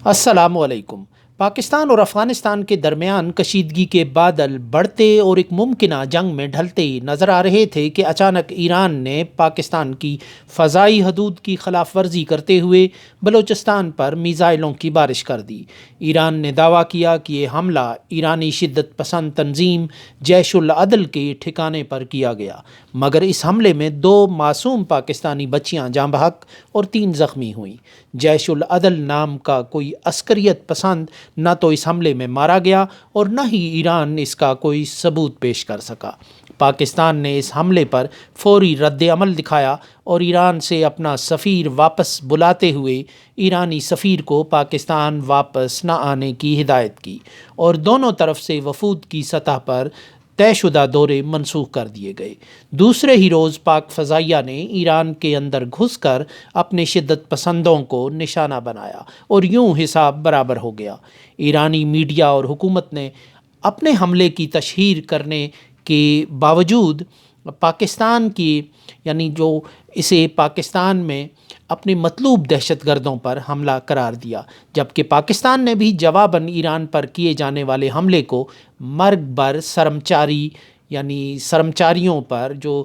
السلام علیکم۔ پاکستان اور افغانستان کے درمیان کشیدگی کے بادل بڑھتے اور ایک ممکنہ جنگ میں ڈھلتے نظر آ رہے تھے کہ اچانک ایران نے پاکستان کی فضائی حدود کی خلاف ورزی کرتے ہوئے بلوچستان پر میزائلوں کی بارش کر دی۔ ایران نے دعویٰ کیا کہ یہ حملہ ایرانی شدت پسند تنظیم جیش العدل کے ٹھکانے پر کیا گیا، مگر اس حملے میں 2 معصوم پاکستانی بچیاں جاں بحق اور 3 زخمی ہوئیں۔ جیش العدل نام کا کوئی عسکریت پسند نہ تو اس حملے میں مارا گیا اور نہ ہی ایران اس کا کوئی ثبوت پیش کر سکا۔ پاکستان نے اس حملے پر فوری رد عمل دکھایا اور ایران سے اپنا سفیر واپس بلاتے ہوئے ایرانی سفیر کو پاکستان واپس نہ آنے کی ہدایت کی اور دونوں طرف سے وفود کی سطح پر طے شدہ دورے منسوخ کر دیے گئے۔ دوسرے ہی روز پاک فضائیہ نے ایران کے اندر گھس کر اپنے شدت پسندوں کو نشانہ بنایا اور یوں حساب برابر ہو گیا۔ ایرانی میڈیا اور حکومت نے اپنے حملے کی تشہیر کرنے کے باوجود پاکستان کی جو اسے پاکستان میں اپنے مطلوب دہشت گردوں پر حملہ قرار دیا، جبکہ پاکستان نے بھی جواباً ایران پر کیے جانے والے حملے کو مرگ بر سرمچاری سرمچاریوں پر، جو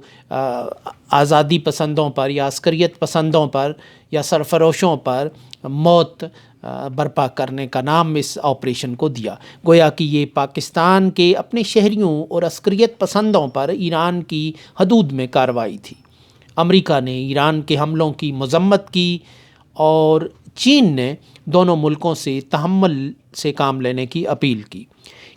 آزادی پسندوں پر یا عسکریت پسندوں پر یا سرفروشوں پر موت برپا کرنے کا نام اس آپریشن کو دیا۔ گویا کہ یہ پاکستان کے اپنے شہریوں اور عسکریت پسندوں پر ایران کی حدود میں کارروائی تھی۔ امریکہ نے ایران کے حملوں کی مذمت کی اور چین نے دونوں ملکوں سے تحمل سے کام لینے کی اپیل کی۔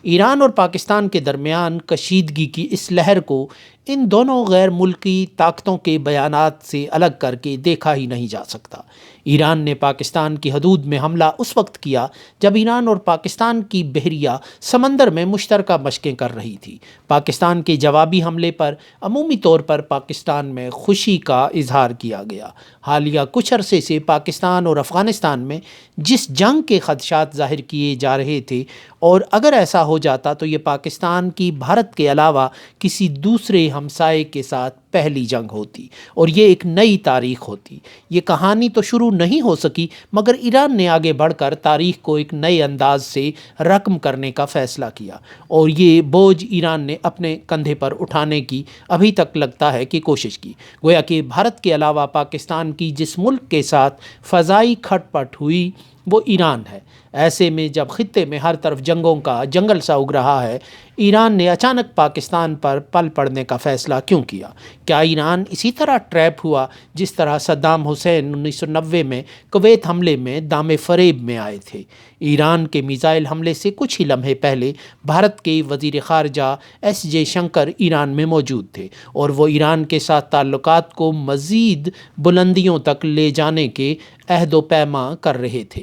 ایران اور پاکستان کے درمیان کشیدگی کی اس لہر کو ان دونوں غیر ملکی طاقتوں کے بیانات سے الگ کر کے دیکھا ہی نہیں جا سکتا۔ ایران نے پاکستان کی حدود میں حملہ اس وقت کیا جب ایران اور پاکستان کی بحریہ سمندر میں مشترکہ مشقیں کر رہی تھی۔ پاکستان کے جوابی حملے پر عمومی طور پر پاکستان میں خوشی کا اظہار کیا گیا۔ حالیہ کچھ عرصے سے پاکستان اور افغانستان میں جس جنگ کے خدشات ظاہر کیے جا رہے تھے، اور اگر ایسا ہو جاتا تو یہ پاکستان کی بھارت کے علاوہ کسی دوسرے ہمسائے کے ساتھ پہلی جنگ ہوتی اور یہ ایک نئی تاریخ ہوتی۔ یہ کہانی تو شروع نہیں ہو سکی، مگر ایران نے آگے بڑھ کر تاریخ کو ایک نئے انداز سے رقم کرنے کا فیصلہ کیا اور یہ بوجھ ایران نے اپنے کندھے پر اٹھانے کی ابھی تک لگتا ہے کہ کوشش کی۔ گویا کہ بھارت کے علاوہ پاکستان کی جس ملک کے ساتھ فضائی کھٹ پٹ ہوئی وہ ایران ہے۔ ایسے میں جب خطے میں ہر طرف جنگوں کا جنگل سا اگ رہا ہے، ایران نے اچانک پاکستان پر پل پڑنے کا فیصلہ کیوں کیا؟ کیا ایران اسی طرح ٹریپ ہوا جس طرح صدام حسین 1990 میں کویت حملے میں دام فریب میں آئے تھے؟ ایران کے میزائل حملے سے کچھ ہی لمحے پہلے بھارت کے وزیر خارجہ ایس جے شنکر ایران میں موجود تھے اور وہ ایران کے ساتھ تعلقات کو مزید بلندیوں تک لے جانے کے عہد و پیما کر رہے تھے،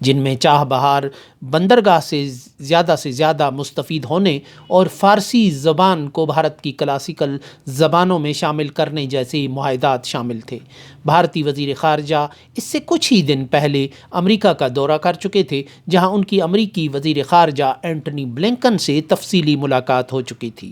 جن میں چاہ بہار بندرگاہ سے زیادہ مستفید ہونے اور فارسی زبان کو بھارت کی کلاسیکل زبانوں میں شامل کرنے جیسے معاہدات شامل تھے۔ بھارتی وزیر خارجہ اس سے کچھ ہی دن پہلے امریکہ کا دورہ کر چکے تھے، جہاں ان کی امریکی وزیر خارجہ اینٹنی بلنکن سے تفصیلی ملاقات ہو چکی تھی۔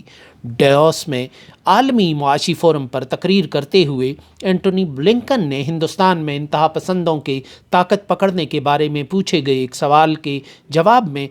ڈیوس میں عالمی معاشی فورم پر تقریر کرتے ہوئے اینٹنی بلنکن نے ہندوستان میں انتہا پسندوں کے طاقت پکڑنے کے بارے میں پوچھے گئے ایک سوال کے جواب میں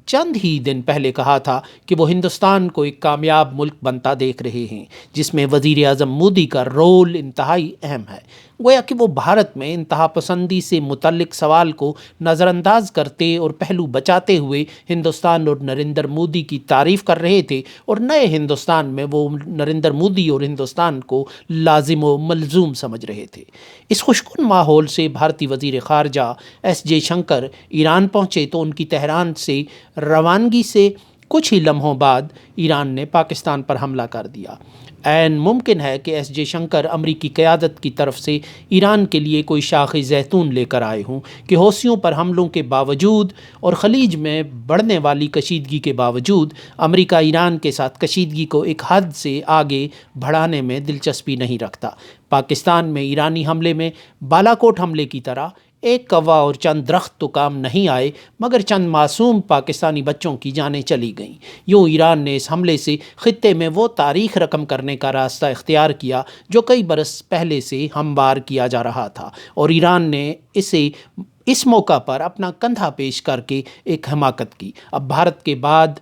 چند ہی دن پہلے کہا تھا کہ وہ ہندوستان کو ایک کامیاب ملک بنتا دیکھ رہے ہیں، جس میں وزیر اعظم مودی کا رول انتہائی اہم ہے۔ گویا کہ وہ بھارت میں انتہا پسندی سے متعلق سوال کو نظر انداز کرتے اور پہلو بچاتے ہوئے ہندوستان اور نریندر مودی کی تعریف کر رہے تھے، اور نئے ہندوستان میں وہ نریندر مودی اور ہندوستان کو لازم و ملزوم سمجھ رہے تھے۔ اس خوشکن ماحول سے بھارتی وزیر خارجہ ایس جے شنکر ایران پہنچے تو ان کی تہران سے روانگی سے کچھ ہی لمحوں بعد ایران نے پاکستان پر حملہ کر دیا۔ عین ممکن ہے کہ ایس جے شنکر امریکی قیادت کی طرف سے ایران کے لیے کوئی شاخ زیتون لے کر آئے ہوں کہ حوثیوں پر حملوں کے باوجود اور خلیج میں بڑھنے والی کشیدگی کے باوجود امریکہ ایران کے ساتھ کشیدگی کو ایک حد سے آگے بڑھانے میں دلچسپی نہیں رکھتا۔ پاکستان میں ایرانی حملے میں بالاکوٹ حملے کی طرح ایک کوا اور چند درخت تو کام نہیں آئے، مگر چند معصوم پاکستانی بچوں کی جانیں چلی گئیں۔ یوں ایران نے اس حملے سے خطے میں وہ تاریخ رقم کرنے کا راستہ اختیار کیا جو کئی برس پہلے سے ہموار کیا جا رہا تھا، اور ایران نے اسے اس موقع پر اپنا کندھا پیش کر کے ایک حماقت کی۔ اب بھارت کے بعد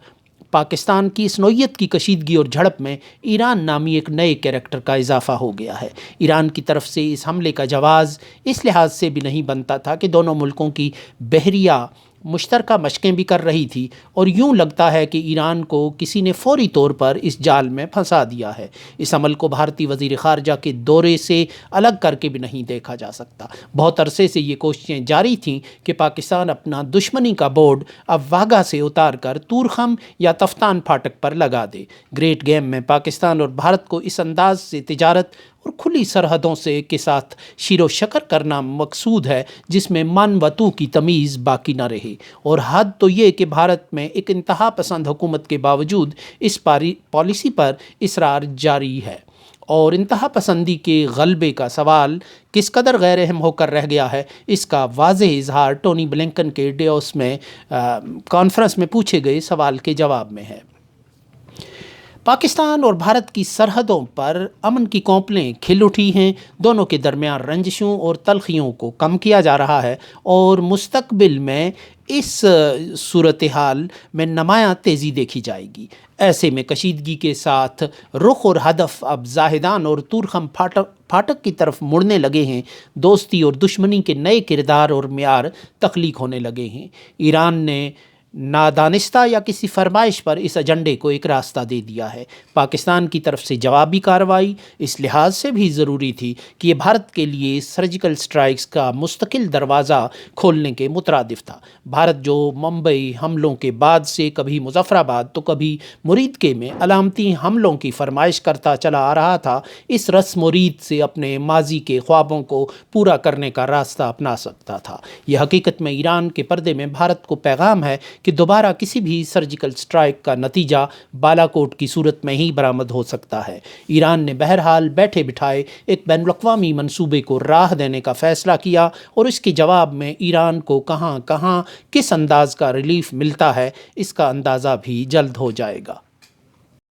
پاکستان کی اس نوعیت کی کشیدگی اور جھڑپ میں ایران نامی ایک نئے کیریکٹر کا اضافہ ہو گیا ہے۔ ایران کی طرف سے اس حملے کا جواز اس لحاظ سے بھی نہیں بنتا تھا کہ دونوں ملکوں کی بحریہ مشترکہ مشقیں بھی کر رہی تھی، اور یوں لگتا ہے کہ ایران کو کسی نے فوری طور پر اس جال میں پھنسا دیا ہے۔ اس عمل کو بھارتی وزیر خارجہ کے دورے سے الگ کر کے بھی نہیں دیکھا جا سکتا۔ بہت عرصے سے یہ کوششیں جاری تھیں کہ پاکستان اپنا دشمنی کا بورڈ اب واہگہ سے اتار کر تورخم یا تفتان پھاٹک پر لگا دے۔ گریٹ گیم میں پاکستان اور بھارت کو اس انداز سے تجارت اور کھلی سرحدوں سے کے ساتھ شیر و شکر کرنا مقصود ہے جس میں من و تو کی تمیز باقی نہ رہے، اور حد تو یہ کہ بھارت میں ایک انتہا پسند حکومت کے باوجود اس پالیسی پر اصرار جاری ہے، اور انتہا پسندی کے غلبے کا سوال کس قدر غیر اہم ہو کر رہ گیا ہے، اس کا واضح اظہار ٹونی بلنکن کے ڈیوس میں کانفرنس میں پوچھے گئے سوال کے جواب میں ہے۔ پاکستان اور بھارت کی سرحدوں پر امن کی کونپلیں کھل اٹھی ہیں، دونوں کے درمیان رنجشوں اور تلخیوں کو کم کیا جا رہا ہے، اور مستقبل میں اس صورتحال میں نمایاں تیزی دیکھی جائے گی۔ ایسے میں کشیدگی کے ساتھ رخ اور ہدف اب زاہدان اور تورخم پھاٹک کی طرف مڑنے لگے ہیں۔ دوستی اور دشمنی کے نئے کردار اور معیار تخلیق ہونے لگے ہیں۔ ایران نے نادانستہ یا کسی فرمائش پر اس ایجنڈے کو ایک راستہ دے دیا ہے۔ پاکستان کی طرف سے جوابی کارروائی اس لحاظ سے بھی ضروری تھی کہ یہ بھارت کے لیے سرجیکل سٹرائکس کا مستقل دروازہ کھولنے کے مترادف تھا۔ بھارت جو ممبئی حملوں کے بعد سے کبھی مظفرآباد تو کبھی مرید میں علامتی حملوں کی فرمائش کرتا چلا آ رہا تھا، اس رسم و ریت سے اپنے ماضی کے خوابوں کو پورا کرنے کا راستہ اپنا سکتا تھا۔ یہ حقیقت میں ایران کے پردے میں بھارت کو پیغام ہے کہ دوبارہ کسی بھی سرجیکل سٹرائک کا نتیجہ بالاکوٹ کی صورت میں ہی برآمد ہو سکتا ہے۔ ایران نے بہرحال بیٹھے بٹھائے ایک بین الاقوامی منصوبے کو راہ دینے کا فیصلہ کیا، اور اس کے جواب میں ایران کو کہاں کس انداز کا ریلیف ملتا ہے، اس کا اندازہ بھی جلد ہو جائے گا۔